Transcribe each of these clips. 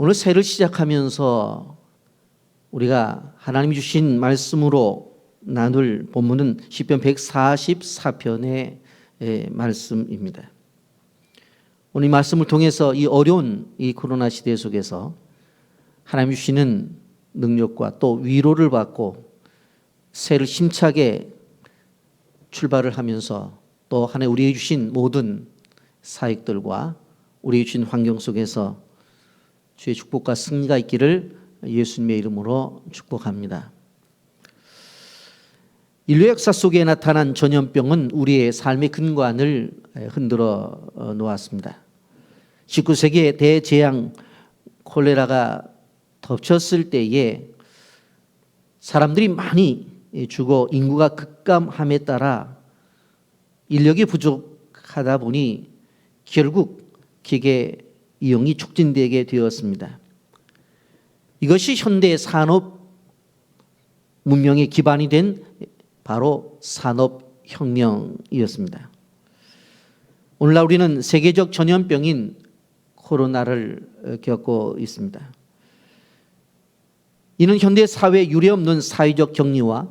오늘 새를 시작하면서 우리가 하나님이 주신 말씀으로 나눌 본문은 시편 144편의 말씀입니다. 오늘 이 말씀을 통해서 이 어려운 이 코로나 시대 속에서 하나님이 주시는 능력과 또 위로를 받고 새를 힘차게 출발을 하면서 또 한 해 우리에게 주신 모든 사역들과 우리에게 주신 환경 속에서 주의 축복과 승리가 있기를 예수님의 이름으로 축복합니다. 인류 역사 속에 나타난 전염병은 우리의 삶의 근간을 흔들어 놓았습니다. 19세기의 대재앙 콜레라가 덮쳤을 때에 사람들이 많이 죽어 인구가 급감함에 따라 인력이 부족하다 보니 결국 기계 이용이 촉진되게 되었습니다. 이것이 현대 산업 문명의 기반이 된 바로 산업혁명이었습니다. 오늘날 우리는 세계적 전염병인 코로나를 겪고 있습니다. 이는 현대 사회에 유례없는 사회적 격리와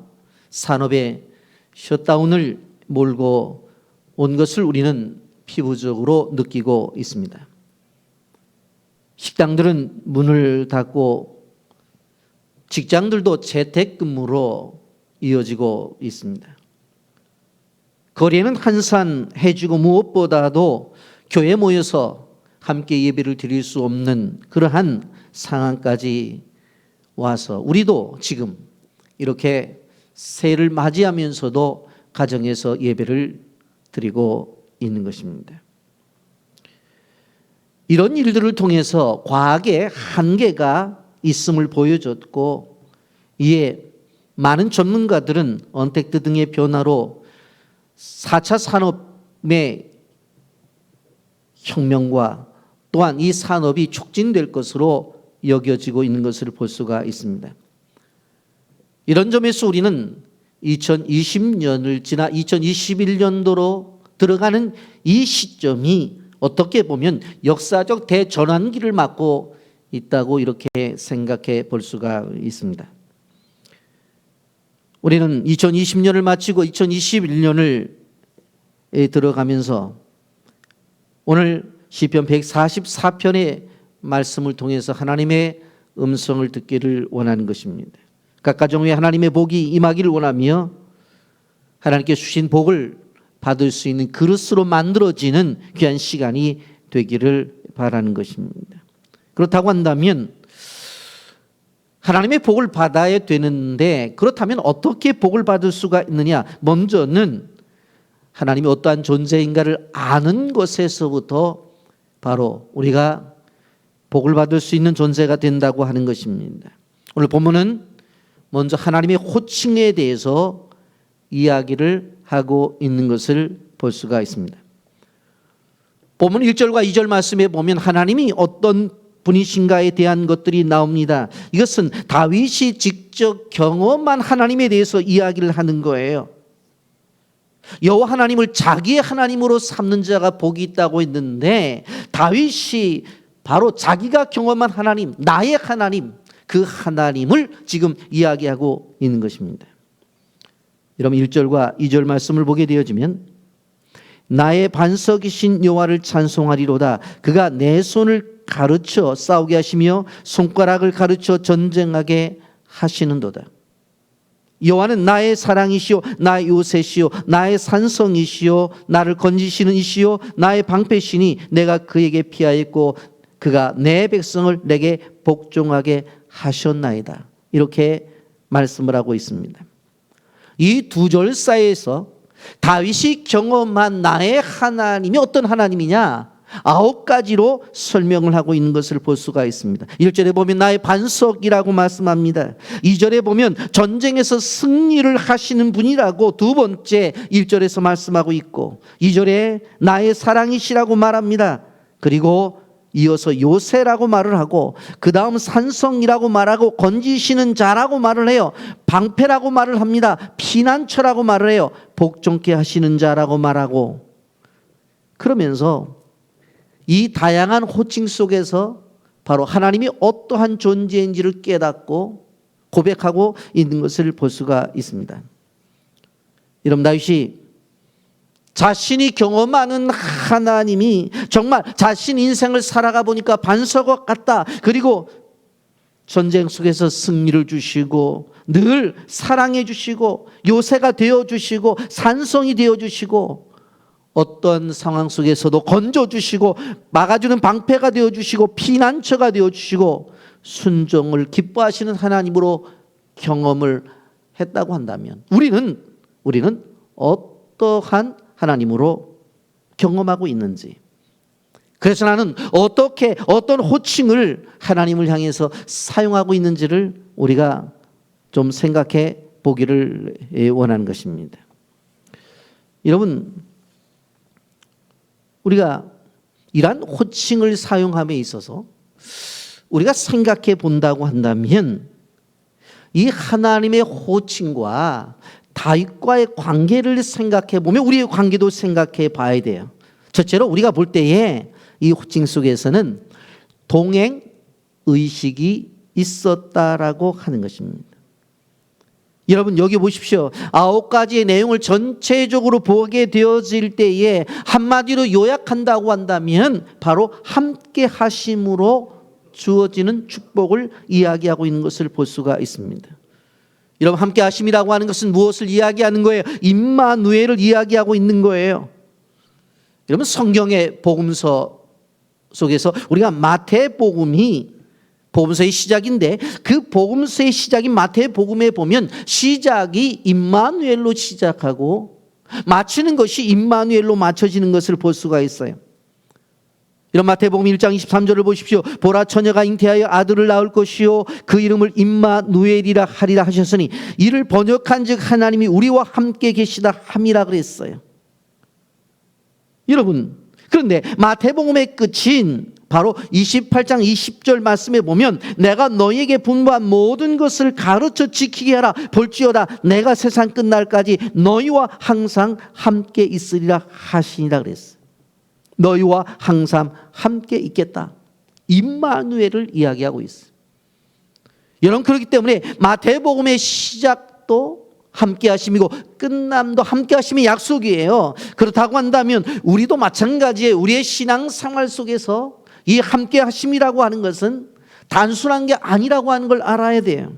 산업의 셧다운을 몰고 온 것을 우리는 피부적으로 느끼고 있습니다. 식당들은 문을 닫고 직장들도 재택근무로 이어지고 있습니다. 거리에는 한산해지고 무엇보다도 교회에 모여서 함께 예배를 드릴 수 없는 그러한 상황까지 와서 우리도 지금 이렇게 새해를 맞이하면서도 가정에서 예배를 드리고 있는 것입니다. 이런 일들을 통해서 과학의 한계가 있음을 보여줬고 이에 많은 전문가들은 언택트 등의 변화로 4차 산업의 혁명과 또한 이 산업이 촉진될 것으로 여겨지고 있는 것을 볼 수가 있습니다. 이런 점에서 우리는 2020년을 지나 2021년도로 들어가는 이 시점이 어떻게 보면 역사적 대전환기를 맞고 있다고 이렇게 생각해 볼 수가 있습니다. 우리는 2020년을 마치고 2021년을 들어가면서 오늘 시편 144편의 말씀을 통해서 하나님의 음성을 듣기를 원하는 것입니다. 각 가정에 하나님의 복이 임하기를 원하며 하나님께 주신 복을 받을 수 있는 그릇으로 만들어지는 귀한 시간이 되기를 바라는 것입니다. 그렇다고 한다면 하나님의 복을 받아야 되는데 그렇다면 어떻게 복을 받을 수가 있느냐? 먼저는 하나님이 어떠한 존재인가를 아는 것에서부터 바로 우리가 복을 받을 수 있는 존재가 된다고 하는 것입니다. 오늘 본문은 먼저 하나님의 호칭에 대해서 이야기를 하고 있는 것을 볼 수가 있습니다. 본문 1절과 2절 말씀에 보면 하나님이 어떤 분이신가에 대한 것들이 나옵니다. 이것은 다윗이 직접 경험한 하나님에 대해서 이야기를 하는 거예요. 여호와 하나님을 자기의 하나님으로 삼는 자가 복이 있다고 했는데 다윗이 바로 자기가 경험한 하나님, 나의 하나님, 그 하나님을 지금 이야기하고 있는 것입니다. 여러분 1절과 2절 말씀을 보게 되어지면 나의 반석이신 여호와를 찬송하리로다. 그가 내 손을 가르쳐 싸우게 하시며 손가락을 가르쳐 전쟁하게 하시는도다. 여호와는 나의 사랑이시요 나의 요새시요 나의 산성이시요 나를 건지시는 이시요 나의 방패시니 내가 그에게 피하였고 그가 내 백성을 내게 복종하게 하셨나이다. 이렇게 말씀을 하고 있습니다. 이 두 절 사이에서 다윗이 경험한 나의 하나님이 어떤 하나님이냐 9가지로 설명을 하고 있는 것을 볼 수가 있습니다. 1절에 보면 나의 반석이라고 말씀합니다. 2절에 보면 전쟁에서 승리를 하시는 분이라고 두 번째 1절에서 말씀하고 있고 2절에 나의 사랑이시라고 말합니다. 그리고 이어서 요새라고 말을 하고 그 다음 산성이라고 말하고 건지시는 자라고 말을 해요. 방패라고 말을 합니다. 피난처라고 말을 해요. 복종케 하시는 자라고 말하고 그러면서 이 다양한 호칭 속에서 바로 하나님이 어떠한 존재인지를 깨닫고 고백하고 있는 것을 볼 수가 있습니다. 여러분, 다윗이 자신이 경험하는 하나님이 정말 자신 인생을 살아가 보니까 반석과 같다. 그리고 전쟁 속에서 승리를 주시고 늘 사랑해 주시고 요새가 되어 주시고 산성이 되어 주시고 어떤 상황 속에서도 건져 주시고 막아주는 방패가 되어 주시고 피난처가 되어 주시고 순종을 기뻐하시는 하나님으로 경험을 했다고 한다면 우리는 어떠한 하나님으로 경험하고 있는지, 그래서 나는 어떻게 어떤 호칭을 하나님을 향해서 사용하고 있는지를 우리가 좀 생각해 보기를 원하는 것입니다. 여러분, 우리가 이러한 호칭을 사용함에 있어서 우리가 생각해 본다고 한다면 이 하나님의 호칭과 다윗과의 관계를 생각해 보면 우리의 관계도 생각해 봐야 돼요. 첫째로 우리가 볼 때에 이 호칭 속에서는 동행 의식이 있었다라고 하는 것입니다. 여러분, 여기 보십시오. 9가지의 내용을 전체적으로 보게 되어질 때에 한마디로 요약한다고 한다면 바로 함께 하심으로 주어지는 축복을 이야기하고 있는 것을 볼 수가 있습니다. 여러분, 함께 하심이라고 하는 것은 무엇을 이야기하는 거예요? 임마누엘을 이야기하고 있는 거예요. 여러분, 성경의 복음서 속에서 우리가 마태복음이 복음서의 시작인데 그 복음서의 시작인 마태복음에 보면 시작이 임마누엘로 시작하고 마치는 것이 임마누엘로 맞춰지는 것을 볼 수가 있어요. 이런 마태복음 1장 23절을 보십시오. 보라, 처녀가 잉태하여 아들을 낳을 것이요 그 이름을 임마누엘이라 하리라 하셨으니 이를 번역한즉 하나님이 우리와 함께 계시다 함이라 그랬어요. 여러분, 그런데 마태복음의 끝인 바로 28장 20절 말씀에 보면 내가 너희에게 분부한 모든 것을 가르쳐 지키게 하라. 볼지어다 내가 세상 끝날까지 너희와 항상 함께 있으리라 하시니라 그랬어요. 너희와 항상 함께 있겠다. 임마누엘을 이야기하고 있어요. 여러분, 그렇기 때문에 마태복음의 시작도 함께 하심이고 끝남도 함께 하심의 약속이에요. 그렇다고 한다면 우리도 마찬가지예요. 우리의 신앙생활 속에서 이 함께 하심이라고 하는 것은 단순한 게 아니라고 하는 걸 알아야 돼요.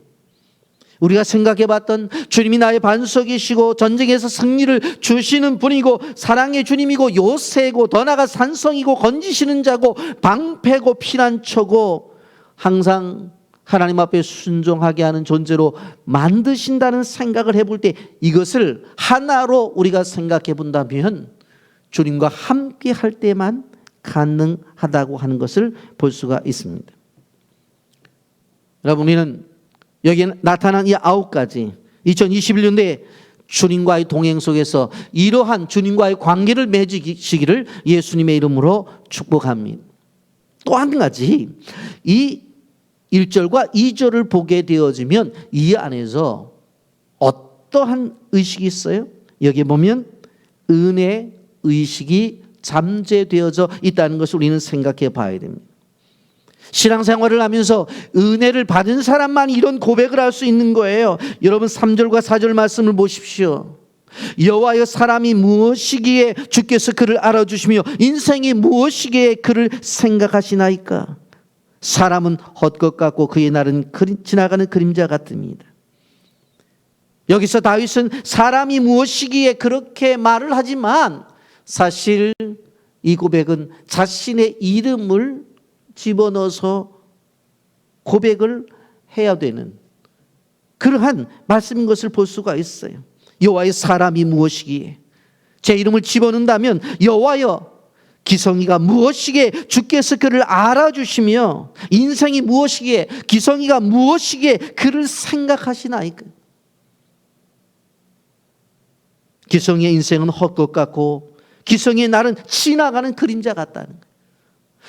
우리가 생각해 봤던 주님이 나의 반석이시고 전쟁에서 승리를 주시는 분이고 사랑의 주님이고 요새고 더 나아가 산성이고 건지시는 자고 방패고 피난처고 항상 하나님 앞에 순종하게 하는 존재로 만드신다는 생각을 해볼 때 이것을 하나로 우리가 생각해 본다면 주님과 함께 할 때만 가능하다고 하는 것을 볼 수가 있습니다. 여러분, 우리는 여기에 나타난 이 9가지 2021년도에 주님과의 동행 속에서 이러한 주님과의 관계를 맺으시기를 예수님의 이름으로 축복합니다. 또 한 가지, 이 1절과 2절을 보게 되어지면 이 안에서 어떠한 의식이 있어요? 여기 보면 은혜 의식이 잠재되어져 있다는 것을 우리는 생각해 봐야 됩니다. 신앙생활을 하면서 은혜를 받은 사람만 이런 고백을 할 수 있는 거예요. 여러분, 3절과 4절 말씀을 보십시오. 여호와여, 사람이 무엇이기에 주께서 그를 알아주시며 인생이 무엇이기에 그를 생각하시나이까. 사람은 헛것 같고 그의 날은 지나가는 그림자 같습니다. 여기서 다윗은 사람이 무엇이기에 그렇게 말을 하지만 사실 이 고백은 자신의 이름을 집어넣어서 고백을 해야 되는 그러한 말씀인 것을 볼 수가 있어요. 여호와의 사람이 무엇이기에, 제 이름을 집어넣는다면 여호와여, 기성이가 무엇이기에 주께서 그를 알아주시며 인생이 무엇이기에, 기성이가 무엇이기에 그를 생각하시나이까. 기성이의 인생은 헛것 같고 기성이의 날은 지나가는 그림자 같다는 거예요.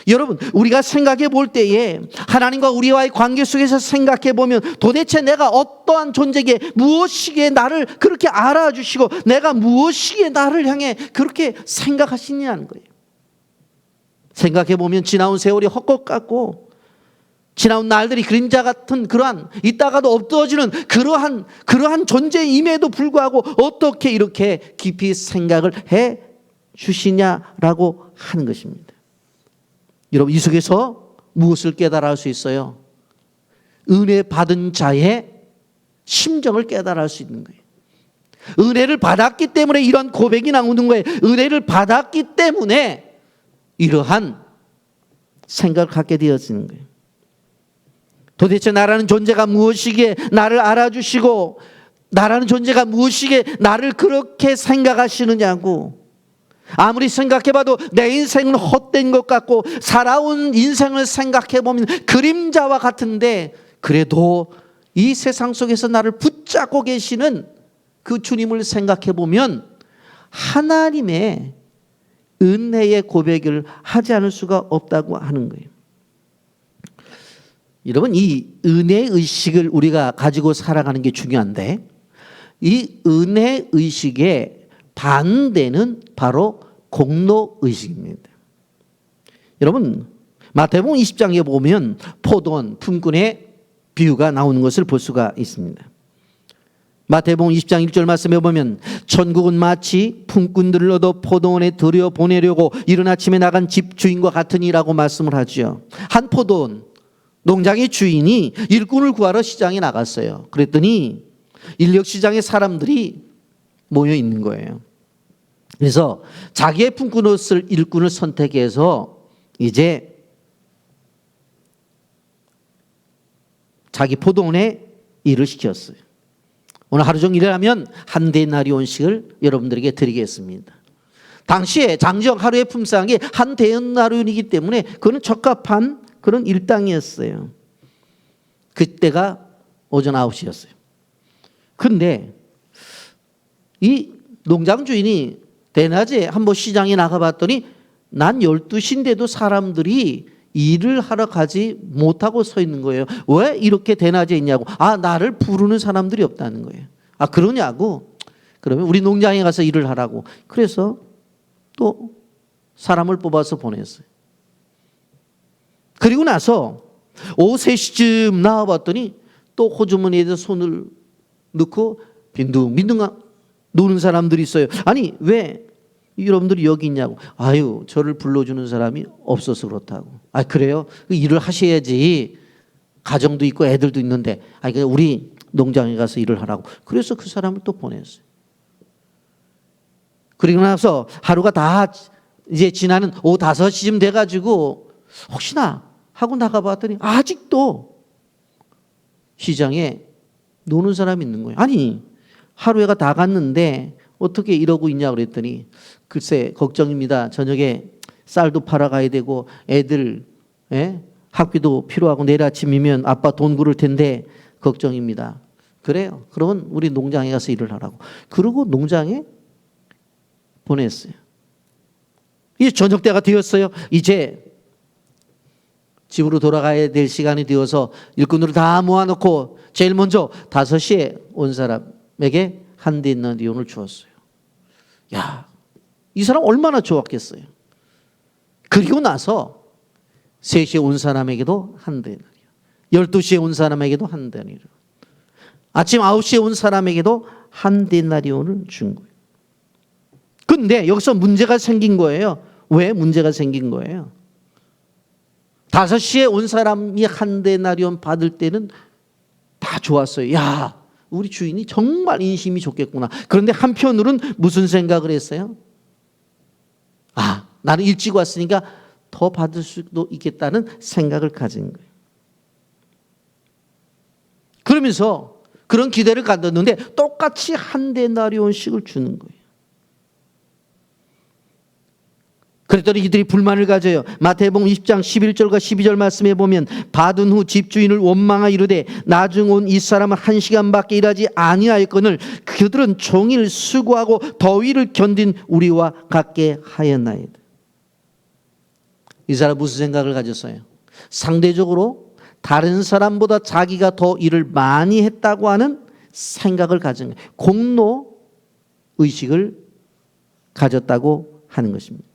여러분, 우리가 생각해 볼 때에 하나님과 우리와의 관계 속에서 생각해 보면 도대체 내가 어떠한 존재기에 무엇이기에 나를 그렇게 알아주시고 내가 무엇이기에 나를 향해 그렇게 생각하시냐는 거예요. 생각해 보면 지나온 세월이 헛것 같고 지나온 날들이 그림자 같은 그러한 있다가도 없어지는 그러한 존재임에도 불구하고 어떻게 이렇게 깊이 생각을 해 주시냐라고 하는 것입니다. 여러분, 이 속에서 무엇을 깨달아 할 수 있어요? 은혜 받은 자의 심정을 깨달아 할 수 있는 거예요. 은혜를 받았기 때문에 이런 고백이 나오는 거예요. 은혜를 받았기 때문에 이러한 생각을 갖게 되어지는 거예요. 도대체 나라는 존재가 무엇이기에 나를 알아주시고, 나라는 존재가 무엇이기에 나를 그렇게 생각하시느냐고. 아무리 생각해봐도 내 인생은 헛된 것 같고, 살아온 인생을 생각해보면 그림자와 같은데, 그래도 이 세상 속에서 나를 붙잡고 계시는 그 주님을 생각해보면 하나님의 은혜의 고백을 하지 않을 수가 없다고 하는 거예요. 여러분, 이 은혜 의식을 우리가 가지고 살아가는 게 중요한데, 이 은혜 의식의 반대는 바로 공로 의식입니다. 여러분, 마태복음 20장에 보면 포도원 품꾼의 비유가 나오는 것을 볼 수가 있습니다. 마태복음 20장 1절 말씀에 보면 천국은 마치 품꾼들을 얻어 포도원에 들여보내려고 이른 아침에 나간 집주인과 같으니라고 말씀을 하죠. 한 포도원 농장의 주인이 일꾼을 구하러 시장에 나갔어요. 그랬더니 인력시장에 사람들이 모여 있는 거예요. 그래서 자기의 품꾼으로서 일꾼을 선택해서 이제 자기 포도원에 일을 시켰어요. 오늘 하루 종일 일하면 한 데나리온씩을 여러분들에게 드리겠습니다. 당시에 장정 하루의 품삯이 한 데나리온이기 때문에 그는 적합한 그런 일당이었어요. 그때가 오전 9시였어요. 근데 이 농장 주인이 대낮에 한번 시장에 나가봤더니 난 12시인데도 사람들이 일을 하러 가지 못하고 서 있는 거예요. 왜 이렇게 대낮에 있냐고. 나를 부르는 사람들이 없다는 거예요. 그러냐고. 그러면 우리 농장에 가서 일을 하라고. 그래서 또 사람을 뽑아서 보냈어요. 그리고 나서 오후 3시쯤 나와봤더니 또 호주머니에서 손을 넣고 빈둥빈둥 노는 사람들이 있어요. 아니, 왜 여러분들이 여기 있냐고. 저를 불러주는 사람이 없어서 그렇다고. 그래요? 일을 하셔야지. 가정도 있고 애들도 있는데. 우리 농장에 가서 일을 하라고. 그래서 그 사람을 또 보냈어요. 그리고 나서 하루가 다 이제 지나는 오후 5시쯤 돼가지고 혹시나 하고 나가봤더니 아직도 시장에 노는 사람이 있는 거예요. 아니, 하루가 다 갔는데 어떻게 이러고 있냐 그랬더니 글쎄 걱정입니다. 저녁에 쌀도 팔아가야 되고 애들 학비도 필요하고 내일 아침이면 아빠 돈 구를 텐데 걱정입니다. 그래요. 그러면 우리 농장에 가서 일을 하라고. 그러고 농장에 보냈어요. 이제 저녁 때가 되었어요. 이제 집으로 돌아가야 될 시간이 되어서 일꾼으로 다 모아놓고 제일 먼저 5시에 온 사람에게 한 데나리온을 주었어요. 이 사람 얼마나 좋았겠어요. 그리고 나서 3시에 온 사람에게도 한 데나리온, 12시에 온 사람에게도 한 데나리온, 아침 9시에 온 사람에게도 한 데나리온을 준 거예요. 근데 여기서 문제가 생긴 거예요. 왜 문제가 생긴 거예요? 5시에 온 사람이 한 데나리온 받을 때는 다 좋았어요. 우리 주인이 정말 인심이 좋겠구나. 그런데 한편으로는 무슨 생각을 했어요? 나는 일찍 왔으니까 더 받을 수도 있겠다는 생각을 가진 거예요. 그러면서 그런 기대를 가졌는데 똑같이 한 데나리온씩을 주는 거예요. 그랬더니 이들이 불만을 가져요. 마태복음 20장 11절과 12절 말씀에 보면 받은 후 집주인을 원망하 이르되 나중 온 이 사람은 1시간밖에 일하지 아니하였거늘 그들은 종일 수고하고 더위를 견딘 우리와 같게 하였나이다. 이 사람 무슨 생각을 가졌어요? 상대적으로 다른 사람보다 자기가 더 일을 많이 했다고 하는 생각을 가진 거예요. 공로 의식을 가졌다고 하는 것입니다.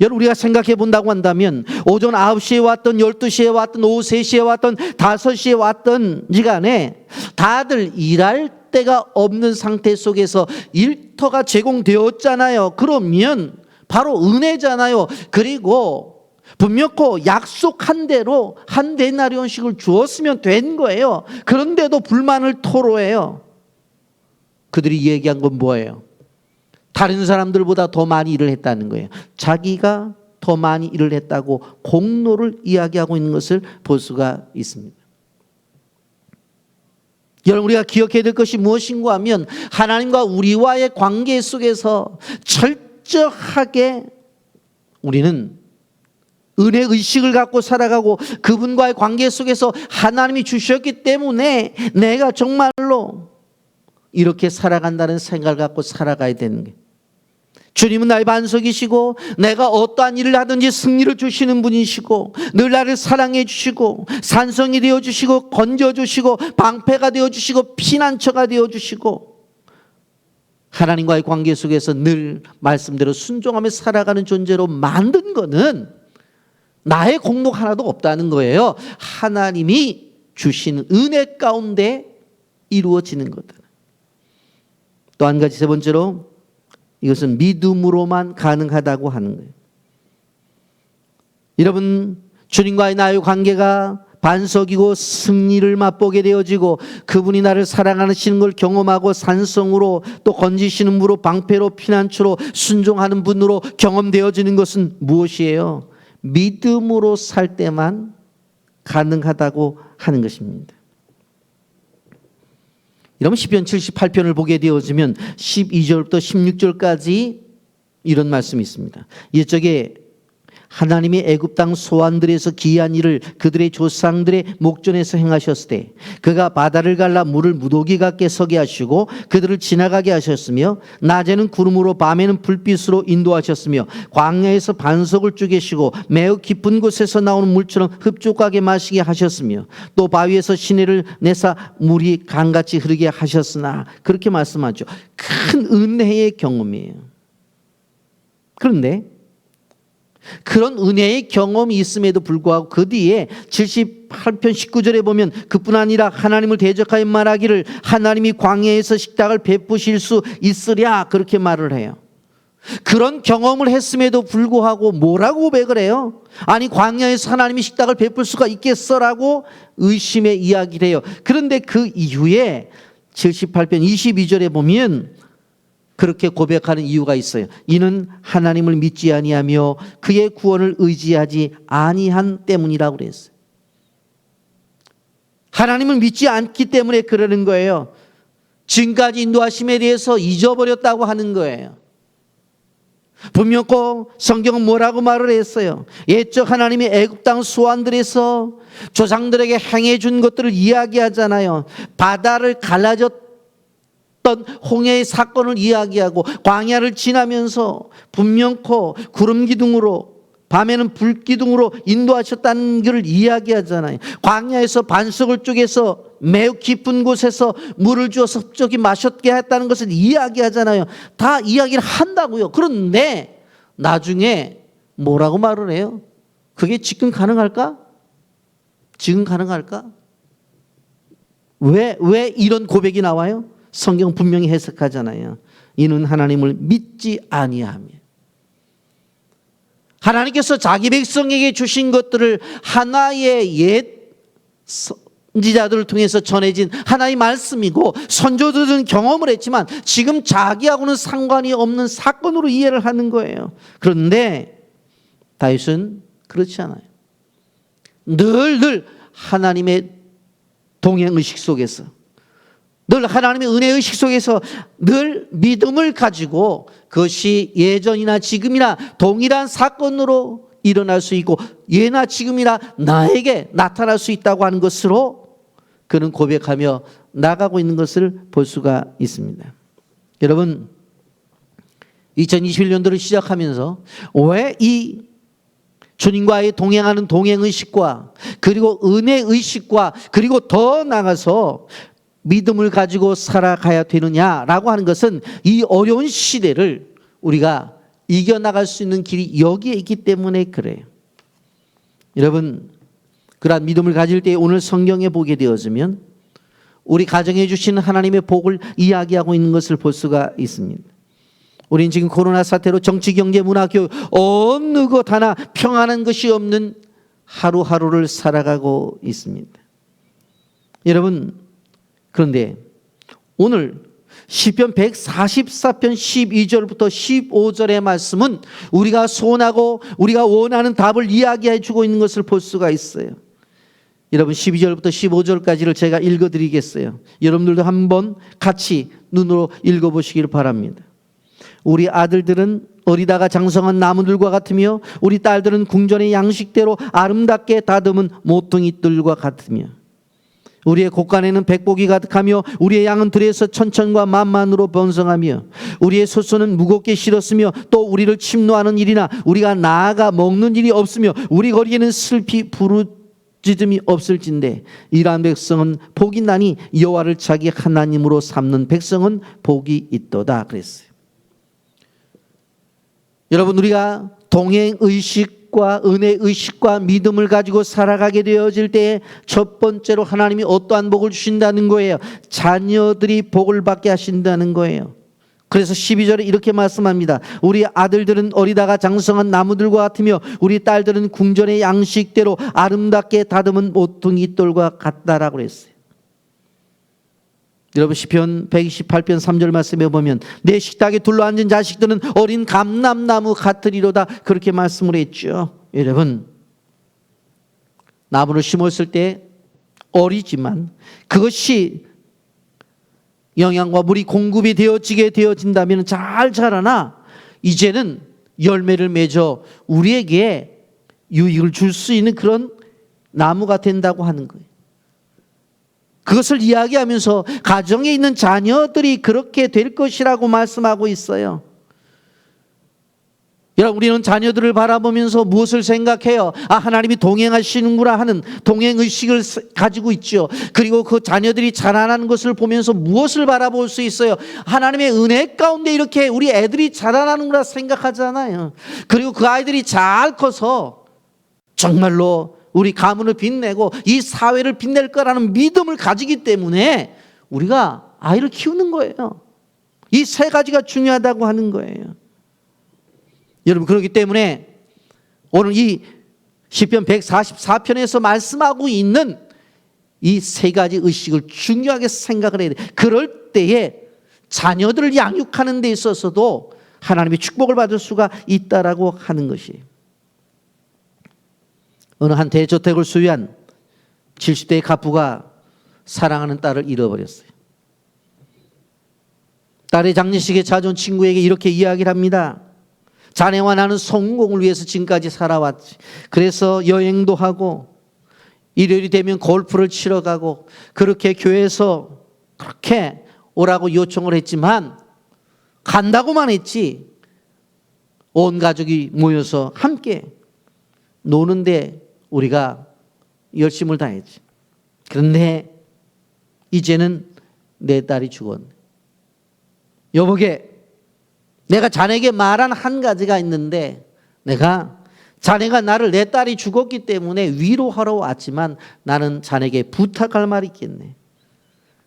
여러분, 우리가 생각해 본다고 한다면 오전 9시에 왔던 12시에 왔던 오후 3시에 왔던 5시에 왔던 시간에 다들 일할 데가 없는 상태 속에서 일터가 제공되었잖아요. 그러면 바로 은혜잖아요. 그리고 분명코 약속한 대로 한 데나리온씩을 주었으면 된 거예요. 그런데도 불만을 토로해요. 그들이 얘기한 건 뭐예요? 다른 사람들보다 더 많이 일을 했다는 거예요. 자기가 더 많이 일을 했다고 공로를 이야기하고 있는 것을 볼 수가 있습니다. 여러분, 우리가 기억해야 될 것이 무엇인가 하면 하나님과 우리와의 관계 속에서 철저하게 우리는 은혜의식을 갖고 살아가고 그분과의 관계 속에서 하나님이 주셨기 때문에 내가 정말로 이렇게 살아간다는 생각을 갖고 살아가야 되는 거예요. 주님은 나의 반석이시고 내가 어떠한 일을 하든지 승리를 주시는 분이시고 늘 나를 사랑해 주시고 산성이 되어 주시고 건져 주시고 방패가 되어 주시고 피난처가 되어 주시고 하나님과의 관계 속에서 늘 말씀대로 순종하며 살아가는 존재로 만든 것은 나의 공로 하나도 없다는 거예요. 하나님이 주시는 은혜 가운데 이루어지는 것들. 또 한 가지, 세 번째로 이것은 믿음으로만 가능하다고 하는 거예요. 여러분, 주님과의 나의 관계가 반석이고 승리를 맛보게 되어지고 그분이 나를 사랑하시는 걸 경험하고 산성으로 또 건지시는 분으로 방패로 피난처로 순종하는 분으로 경험되어지는 것은 무엇이에요? 믿음으로 살 때만 가능하다고 하는 것입니다. 여러분, 시편 78편을 보게 되어지면 12절부터 16절까지 이런 말씀이 있습니다. 이쪽에 하나님이 애굽 땅 소환들에서 기이한 일을 그들의 조상들의 목전에서 행하셨을 때 그가 바다를 갈라 물을 무더기 같게 서게 하시고 그들을 지나가게 하셨으며 낮에는 구름으로 밤에는 불빛으로 인도하셨으며 광야에서 반석을 쪼개시고 매우 깊은 곳에서 나오는 물처럼 흡족하게 마시게 하셨으며 또 바위에서 시내를 내사 물이 강같이 흐르게 하셨으나, 그렇게 말씀하죠. 큰 은혜의 경험이에요. 그런데 그런 은혜의 경험이 있음에도 불구하고 그 뒤에 78편 19절에 보면 그뿐 아니라 하나님을 대적하여 말하기를 하나님이 광야에서 식탁을 베푸실 수 있으랴, 그렇게 말을 해요. 그런 경험을 했음에도 불구하고 뭐라고 고백을 해요? 아니, 광야에서 하나님이 식탁을 베풀 수가 있겠어라고 의심의 이야기를 해요. 그런데 그 이후에 78편 22절에 보면 그렇게 고백하는 이유가 있어요. 이는 하나님을 믿지 아니하며 그의 구원을 의지하지 아니한 때문이라고 그랬어요. 하나님을 믿지 않기 때문에 그러는 거예요. 지금까지 인도하심에 대해서 잊어버렸다고 하는 거예요. 분명코 성경은 뭐라고 말을 했어요? 옛적 하나님이 애굽 땅 소환들에서 조상들에게 행해 준 것들을 이야기하잖아요. 바다를 갈라졌 홍해의 사건을 이야기하고 광야를 지나면서 분명코 구름 기둥으로 밤에는 불 기둥으로 인도하셨다는 것을 이야기하잖아요. 광야에서 반석을 쪼개서 매우 깊은 곳에서 물을 주어서 흡족히 마셨게 했다는 것을 이야기하잖아요. 다 이야기를 한다고요. 그런데 나중에 뭐라고 말을 해요? 그게 지금 가능할까? 지금 가능할까? 왜 이런 고백이 나와요? 성경 분명히 해석하잖아요. 이는 하나님을 믿지 아니하며. 하나님께서 자기 백성에게 주신 것들을 하나의 옛 선지자들을 통해서 전해진 하나의 말씀이고 선조들은 경험을 했지만 지금 자기하고는 상관이 없는 사건으로 이해를 하는 거예요. 그런데 다윗은 그렇지 않아요. 늘 하나님의 동행의식 속에서, 늘 하나님의 은혜의식 속에서 늘 믿음을 가지고 그것이 예전이나 지금이나 동일한 사건으로 일어날 수 있고 예나 지금이나 나에게 나타날 수 있다고 하는 것으로 그는 고백하며 나가고 있는 것을 볼 수가 있습니다. 여러분, 2021년도를 시작하면서 왜 이 주님과의 동행하는 동행의식과 그리고 은혜의식과 그리고 더 나아가서 믿음을 가지고 살아가야 되느냐라고 하는 것은 이 어려운 시대를 우리가 이겨나갈 수 있는 길이 여기에 있기 때문에 그래요. 여러분, 그러한 믿음을 가질 때 오늘 성경에 보게 되어지면 우리 가정에 주시는 하나님의 복을 이야기하고 있는 것을 볼 수가 있습니다. 우리는 지금 코로나 사태로 정치, 경제, 문화, 교육 어느 것 하나 평안한 것이 없는 하루하루를 살아가고 있습니다. 여러분, 그런데 오늘 시편 144편 12절부터 15절의 말씀은 우리가 소원하고 우리가 원하는 답을 이야기해 주고 있는 것을 볼 수가 있어요. 여러분, 12절부터 15절까지를 제가 읽어드리겠어요. 여러분들도 한번 같이 눈으로 읽어보시길 바랍니다. 우리 아들들은 어리다가 장성한 나무들과 같으며 우리 딸들은 궁전의 양식대로 아름답게 다듬은 모퉁이들과 같으며 우리의 곳간에는 백복이 가득하며 우리의 양은 들에서 천천과 만만으로 번성하며 우리의 소소는 무겁게 실었으며 또 우리를 침노하는 일이나 우리가 나아가 먹는 일이 없으며 우리 거리에는 슬피 부르짖음이 없을진데 이러한 백성은 복이 나니 여호와를 자기 하나님으로 삼는 백성은 복이 있도다 그랬어요. 여러분, 우리가 동행의식과 은혜의식과 믿음을 가지고 살아가게 되어질 때 첫 번째로 하나님이 어떠한 복을 주신다는 거예요. 자녀들이 복을 받게 하신다는 거예요. 그래서 12절에 이렇게 말씀합니다. 우리 아들들은 어리다가 장성한 나무들과 같으며 우리 딸들은 궁전의 양식대로 아름답게 다듬은 모퉁이돌과 같다라고 그랬어요. 여러분, 시편 128편 3절 말씀에 보면 내 식탁에 둘러앉은 자식들은 어린 감람나무 같으리로다 그렇게 말씀을 했죠. 여러분, 나무를 심었을 때 어리지만 그것이 영양과 물이 공급이 되어지게 되어진다면 잘 자라나 이제는 열매를 맺어 우리에게 유익을 줄 수 있는 그런 나무가 된다고 하는 거예요. 그것을 이야기하면서 가정에 있는 자녀들이 그렇게 될 것이라고 말씀하고 있어요. 여러분, 우리는 자녀들을 바라보면서 무엇을 생각해요? 하나님이 동행하시는구나 하는 동행의식을 가지고 있죠. 그리고 그 자녀들이 자라나는 것을 보면서 무엇을 바라볼 수 있어요? 하나님의 은혜 가운데 이렇게 우리 애들이 자라나는구나 생각하잖아요. 그리고 그 아이들이 잘 커서 정말로 우리 가문을 빛내고 이 사회를 빛낼 거라는 믿음을 가지기 때문에 우리가 아이를 키우는 거예요. 이 세 가지가 중요하다고 하는 거예요. 여러분, 그렇기 때문에 오늘 이 시편 144편에서 말씀하고 있는 이 세 가지 의식을 중요하게 생각을 해야 돼요. 그럴 때에 자녀들을 양육하는 데 있어서도 하나님의 축복을 받을 수가 있다라고 하는 것이에요. 어느 한 대저택을 소유한 70대의 갑부가 사랑하는 딸을 잃어버렸어요. 딸의 장례식에 찾아온 친구에게 이렇게 이야기를 합니다. 자네와 나는 성공을 위해서 지금까지 살아왔지. 그래서 여행도 하고 일요일이 되면 골프를 치러 가고 그렇게 교회에서 그렇게 오라고 요청을 했지만 간다고만 했지 온 가족이 모여서 함께 노는데 우리가 열심을 다했지. 그런데 이제는 내 딸이 죽었네. 여보게, 내가 자네에게 말한 한 가지가 있는데 내가 자네가 나를 내 딸이 죽었기 때문에 위로하러 왔지만 나는 자네에게 부탁할 말이 있겠네.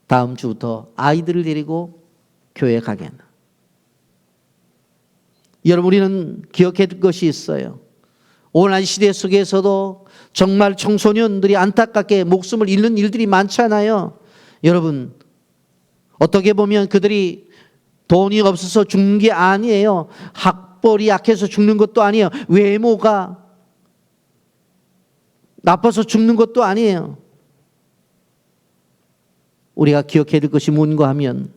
다음 주부터 아이들을 데리고 교회 가겠나. 여러분, 우리는 기억해야 될 것이 있어요. 오늘날 시대 속에서도 정말 청소년들이 안타깝게 목숨을 잃는 일들이 많잖아요. 여러분, 어떻게 보면 그들이 돈이 없어서 죽는 게 아니에요. 학벌이 약해서 죽는 것도 아니에요. 외모가 나빠서 죽는 것도 아니에요. 우리가 기억해야 될 것이 뭔가 하면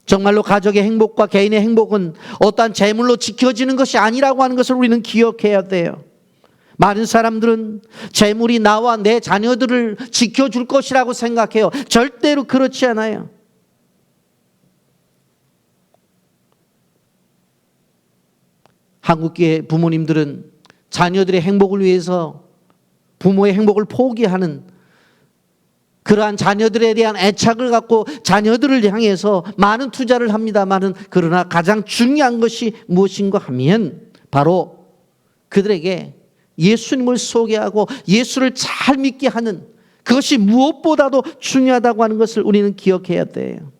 정말로 가족의 행복과 개인의 행복은 어떠한 재물로 지켜지는 것이 아니라고 하는 것을 우리는 기억해야 돼요. 많은 사람들은 재물이 나와 내 자녀들을 지켜줄 것이라고 생각해요. 절대로 그렇지 않아요. 한국계 부모님들은 자녀들의 행복을 위해서 부모의 행복을 포기하는 그러한 자녀들에 대한 애착을 갖고 자녀들을 향해서 많은 투자를 합니다마는, 그러나 가장 중요한 것이 무엇인가 하면 바로 그들에게 예수님을 소개하고 예수를 잘 믿게 하는, 그것이 무엇보다도 중요하다고 하는 것을 우리는 기억해야 돼요.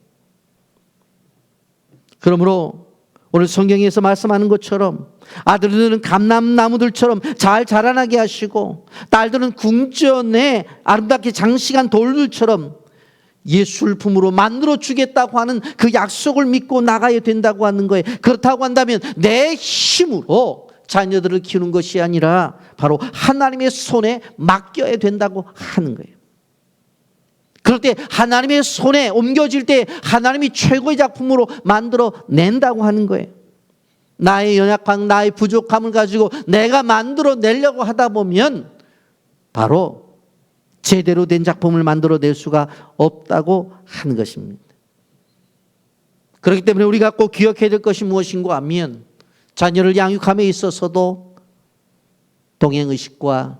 그러므로 오늘 성경에서 말씀하는 것처럼 아들들은 감람나무들처럼 잘 자라나게 하시고, 딸들은 궁전에 아름답게 장식한 돌들처럼 예수를 품으로 만들어 주겠다고 하는 그 약속을 믿고 나가야 된다고 하는 거예요. 그렇다고 한다면 내 힘으로 자녀들을 키우는 것이 아니라 바로 하나님의 손에 맡겨야 된다고 하는 거예요. 그럴 때 하나님의 손에 옮겨질 때 하나님이 최고의 작품으로 만들어 낸다고 하는 거예요. 나의 연약함, 나의 부족함을 가지고 내가 만들어 내려고 하다 보면 바로 제대로 된 작품을 만들어 낼 수가 없다고 하는 것입니다. 그렇기 때문에 우리가 꼭 기억해야 될 것이 무엇인가 하면, 자녀를 양육함에 있어서도 동행의식과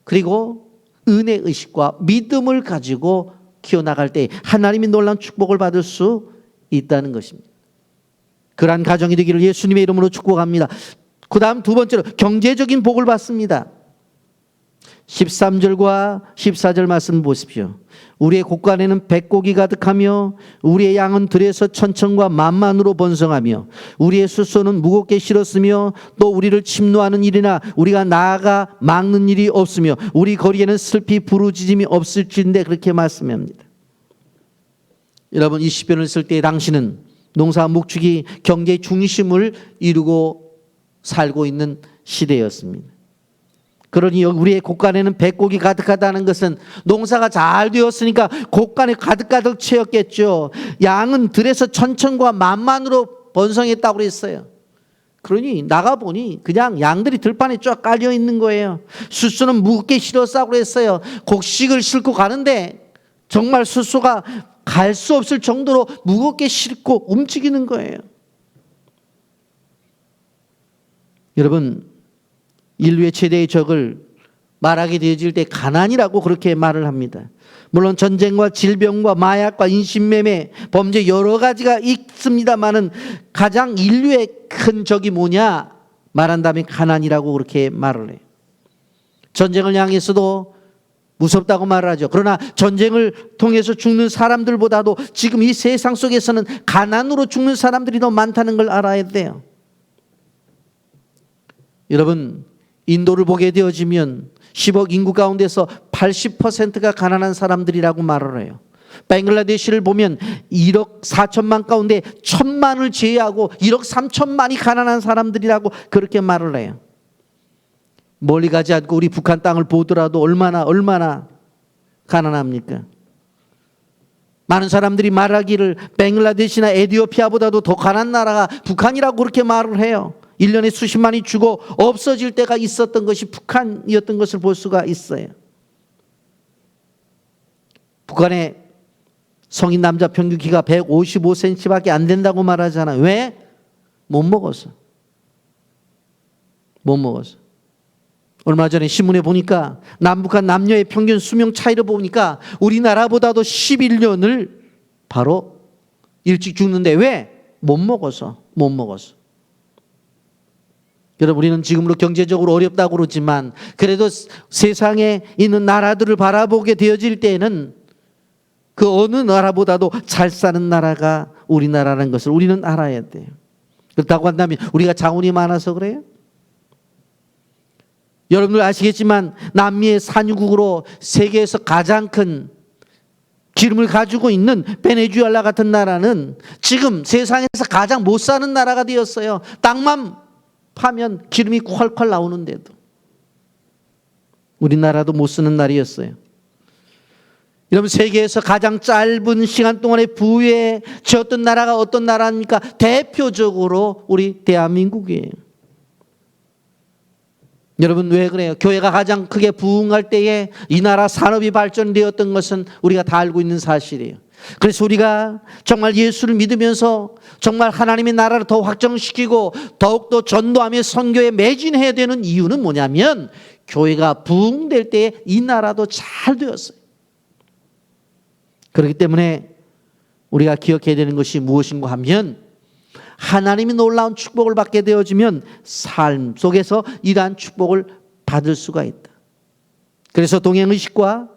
그리고 은혜의식과 믿음을 가지고 키워나갈 때 하나님이 놀라운 축복을 받을 수 있다는 것입니다. 그러한 가정이 되기를 예수님의 이름으로 축복합니다. 그 다음 두 번째로 경제적인 복을 받습니다. 13절과 14절 말씀 보십시오. 우리의 곳간에는 백곡이 가득하며 우리의 양은 들에서 천천과 만만으로 번성하며 우리의 숫소는 무겁게 실었으며 또 우리를 침노하는 일이나 우리가 나아가 막는 일이 없으며 우리 거리에는 슬피 부르짖음이 없을진데, 그렇게 말씀합니다. 여러분, 이 시편을 쓸 때 당시는 농사 목축이 경제의 중심을 이루고 살고 있는 시대였습니다. 그러니 우리의 곳간에는 백곡이 가득하다는 것은 농사가 잘 되었으니까 곳간에 가득가득 채웠겠죠. 양은 들에서 천천과 만만으로 번성했다고 그랬어요. 그러니 나가보니 그냥 양들이 들판에 쫙 깔려 있는 거예요. 숫소는 무겁게 실었다고 그랬어요. 곡식을 싣고 가는데 정말 숫소가 갈 수 없을 정도로 무겁게 싣고 움직이는 거예요. 여러분, 인류의 최대의 적을 말하게 되어질 때 가난이라고 그렇게 말을 합니다. 물론 전쟁과 질병과 마약과 인신매매, 범죄 여러 가지가 있습니다만은 가장 인류의 큰 적이 뭐냐 말한다면 가난이라고 그렇게 말을 해요. 전쟁을 향해서도 무섭다고 말하죠. 그러나 전쟁을 통해서 죽는 사람들보다도 지금 이 세상 속에서는 가난으로 죽는 사람들이 더 많다는 걸 알아야 돼요. 여러분, 인도를 보게 되어지면 10억 인구 가운데서 80%가 가난한 사람들이라고 말을 해요. 벵글라데시를 보면 1억 4천만 가운데 1,000만을 제외하고 1억 3천만이 가난한 사람들이라고 그렇게 말을 해요. 멀리 가지 않고 우리 북한 땅을 보더라도 얼마나 가난합니까? 많은 사람들이 말하기를 벵글라데시나 에티오피아보다도 더 가난한 나라가 북한이라고 그렇게 말을 해요. 1년에 수십만이 죽어 없어질 때가 있었던 것이 북한이었던 것을 볼 수가 있어요. 북한의 성인 남자 평균 키가 155cm밖에 안 된다고 말하잖아요. 왜? 못 먹어서. 얼마 전에 신문에 보니까 남북한 남녀의 평균 수명 차이를 보니까 우리나라보다도 11년을 바로 일찍 죽는데, 왜? 못 먹어서. 여러분, 우리는 지금으로 경제적으로 어렵다고 그러지만 그래도 세상에 있는 나라들을 바라보게 되어질 때는 그 어느 나라보다도 잘 사는 나라가 우리나라라는 것을 우리는 알아야 돼요. 그렇다고 한다면 우리가 자원이 많아서 그래요? 여러분들 아시겠지만 남미의 산유국으로 세계에서 가장 큰 기름을 가지고 있는 베네수엘라 같은 나라는 지금 세상에서 가장 못 사는 나라가 되었어요. 땅만 파면 기름이 콸콸 나오는데도. 우리나라도 못 쓰는 날이었어요. 여러분, 세계에서 가장 짧은 시간 동안에 부유해졌던 나라가 어떤 나라입니까? 대표적으로 우리 대한민국이에요. 여러분, 왜 그래요? 교회가 가장 크게 부흥할 때에 이 나라 산업이 발전되었던 것은 우리가 다 알고 있는 사실이에요. 그래서 우리가 정말 예수를 믿으면서 정말 하나님의 나라를 더 확정시키고 더욱더 전도하며 선교에 매진해야 되는 이유는 뭐냐면, 교회가 부흥될 때에 이 나라도 잘 되었어요. 그렇기 때문에 우리가 기억해야 되는 것이 무엇인가 하면 하나님이 놀라운 축복을 받게 되어지면 삶 속에서 이러한 축복을 받을 수가 있다. 그래서 동행의식과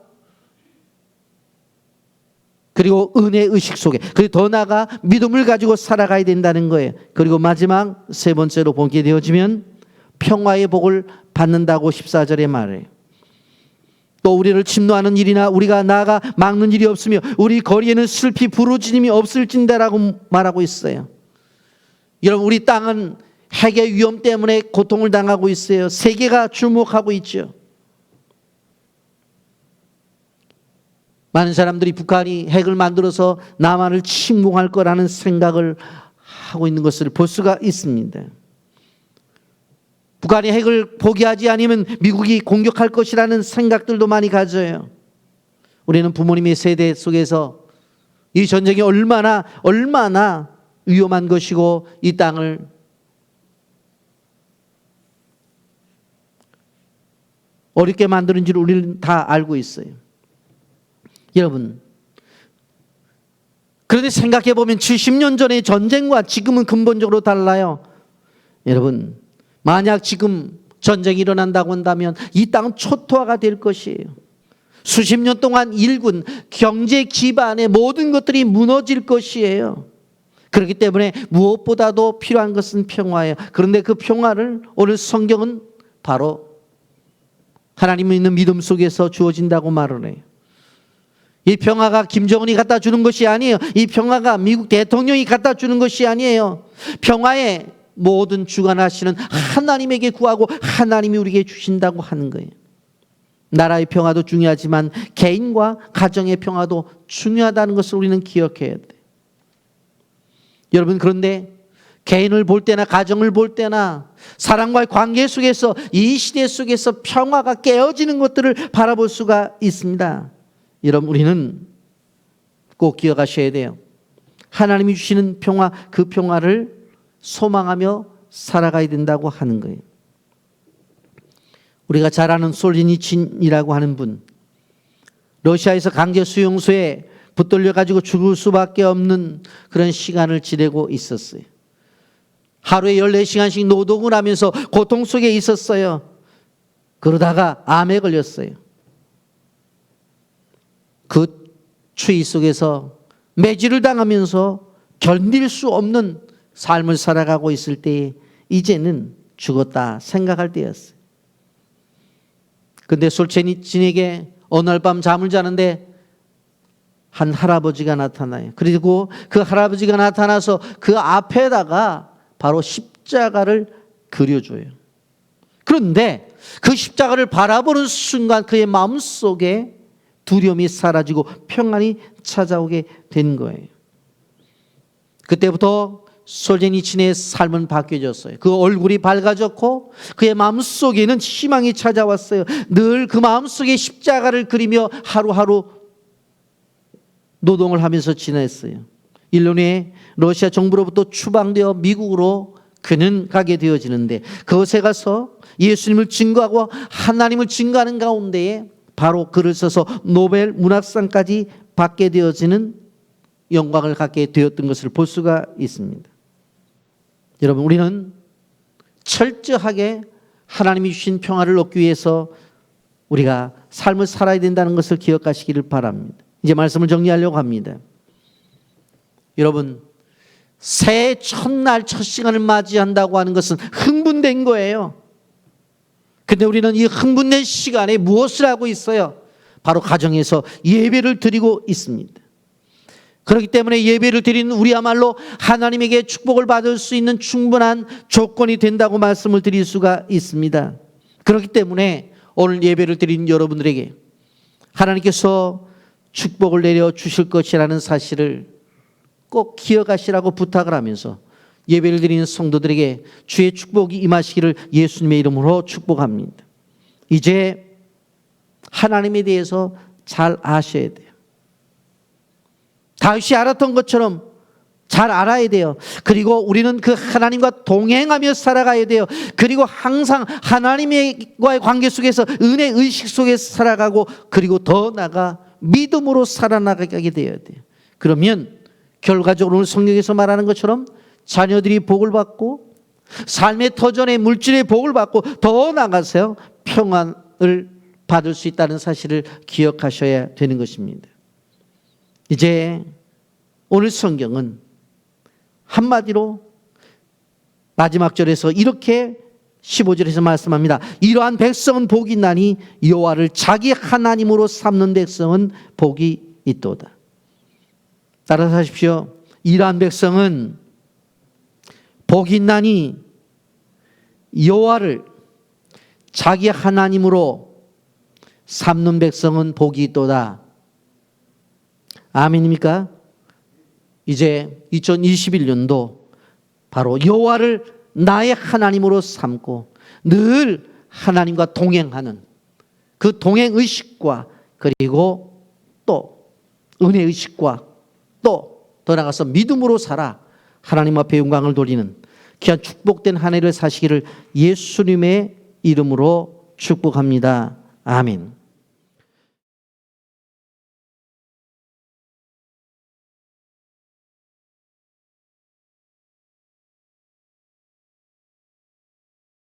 그리고 은혜의식 속에, 그리고 더 나아가 믿음을 가지고 살아가야 된다는 거예요. 그리고 마지막 세 번째로 보게 되어지면 평화의 복을 받는다고 14절에 말해요. 또 우리를 침노하는 일이나 우리가 나아가 막는 일이 없으며 우리 거리에는 슬피 부르짖음이 없을진대라고 말하고 있어요. 여러분, 우리 땅은 핵의 위험 때문에 고통을 당하고 있어요. 세계가 주목하고 있죠. 많은 사람들이 북한이 핵을 만들어서 남한을 침공할 거라는 생각을 하고 있는 것을 볼 수가 있습니다. 북한이 핵을 포기하지 않으면 미국이 공격할 것이라는 생각들도 많이 가져요. 우리는 부모님의 세대 속에서 이 전쟁이 얼마나 위험한 것이고 이 땅을 어렵게 만드는지를 우리는 다 알고 있어요. 여러분, 그런데 생각해 보면 70년 전의 전쟁과 지금은 근본적으로 달라요. 여러분, 만약 지금 전쟁이 일어난다고 한다면 이 땅은 초토화가 될 것이에요. 수십 년 동안 일군 경제 기반의 모든 것들이 무너질 것이에요. 그렇기 때문에 무엇보다도 필요한 것은 평화예요. 그런데 그 평화를 오늘 성경은 바로 하나님을 믿는 믿음 속에서 주어진다고 말을 해요. 이 평화가 김정은이 갖다 주는 것이 아니에요. 이 평화가 미국 대통령이 갖다 주는 것이 아니에요. 평화의 모든 주관하시는 하나님에게 구하고 하나님이 우리에게 주신다고 하는 거예요. 나라의 평화도 중요하지만 개인과 가정의 평화도 중요하다는 것을 우리는 기억해야 돼요. 여러분, 그런데 개인을 볼 때나 가정을 볼 때나 사람과의 관계 속에서 이 시대 속에서 평화가 깨어지는 것들을 바라볼 수가 있습니다. 여러분, 우리는 꼭 기억하셔야 돼요. 하나님이 주시는 평화, 그 평화를 소망하며 살아가야 된다고 하는 거예요. 우리가 잘 아는 솔제니친이라고 하는 분, 러시아에서 강제 수용소에 붙들려 가지고 죽을 수밖에 없는 그런 시간을 지내고 있었어요. 하루에 14시간씩 노동을 하면서 고통 속에 있었어요. 그러다가 암에 걸렸어요. 그 추위 속에서 매질을 당하면서 견딜 수 없는 삶을 살아가고 있을 때에 이제는 죽었다 생각할 때였어요. 근데 솔제니친에게 어느 날 밤 잠을 자는데 한 할아버지가 나타나요. 그리고 그 할아버지가 나타나서 그 앞에다가 바로 십자가를 그려줘요. 그런데 그 십자가를 바라보는 순간 그의 마음속에 두려움이 사라지고 평안이 찾아오게 된 거예요. 그때부터 솔제니친의 삶은 바뀌어졌어요. 그 얼굴이 밝아졌고 그의 마음속에는 희망이 찾아왔어요. 늘 그 마음속에 십자가를 그리며 하루하루 노동을 하면서 지냈어요. 1년 후에 러시아 정부로부터 추방되어 미국으로 그는 가게 되어지는데 그곳에 가서 예수님을 증거하고 하나님을 증거하는 가운데에 바로 글을 써서 노벨 문학상까지 받게 되어지는 영광을 갖게 되었던 것을 볼 수가 있습니다. 여러분, 우리는 철저하게 하나님이 주신 평화를 얻기 위해서 우리가 삶을 살아야 된다는 것을 기억하시기를 바랍니다. 이제 말씀을 정리하려고 합니다. 여러분, 새해 첫날 첫 시간을 맞이한다고 하는 것은 흥분된 거예요. 근데 우리는 이 흥분된 시간에 무엇을 하고 있어요? 바로 가정에서 예배를 드리고 있습니다. 그렇기 때문에 예배를 드리는 우리야말로 하나님에게 축복을 받을 수 있는 충분한 조건이 된다고 말씀을 드릴 수가 있습니다. 그렇기 때문에 오늘 예배를 드리는 여러분들에게 하나님께서 축복을 내려 주실 것이라는 사실을 꼭 기억하시라고 부탁을 하면서 예배를 드리는 성도들에게 주의 축복이 임하시기를 예수님의 이름으로 축복합니다. 이제 하나님에 대해서 잘 아셔야 돼요. 다윗이 알았던 것처럼 잘 알아야 돼요. 그리고 우리는 그 하나님과 동행하며 살아가야 돼요. 그리고 항상 하나님과의 관계 속에서 은혜 의식 속에서 살아가고, 그리고 더 나아가 믿음으로 살아나가게 되어야 돼요. 그러면 결과적으로 오늘 성경에서 말하는 것처럼 자녀들이 복을 받고, 삶의 터전의 물질의 복을 받고, 더 나아가서 평안을 받을 수 있다는 사실을 기억하셔야 되는 것입니다. 이제 오늘 성경은 한마디로 마지막 절에서 이렇게 15절에서 말씀합니다. 이러한 백성은 복이 있나니 여호와를 자기 하나님으로 삼는 백성은 복이 있도다. 따라서 하십시오. 이러한 백성은 복이 있나니 여호와를 자기 하나님으로 삼는 백성은 복이 있도다. 아멘입니까? 이제 2021년도 바로 여호와를 나의 하나님으로 삼고 늘 하나님과 동행하는 그 동행의식과, 그리고 또 은혜의식과, 또 더 나아가서 믿음으로 살아 하나님 앞에 영광을 돌리는 귀한 축복된 한 해를 사시기를 예수님의 이름으로 축복합니다. 아멘.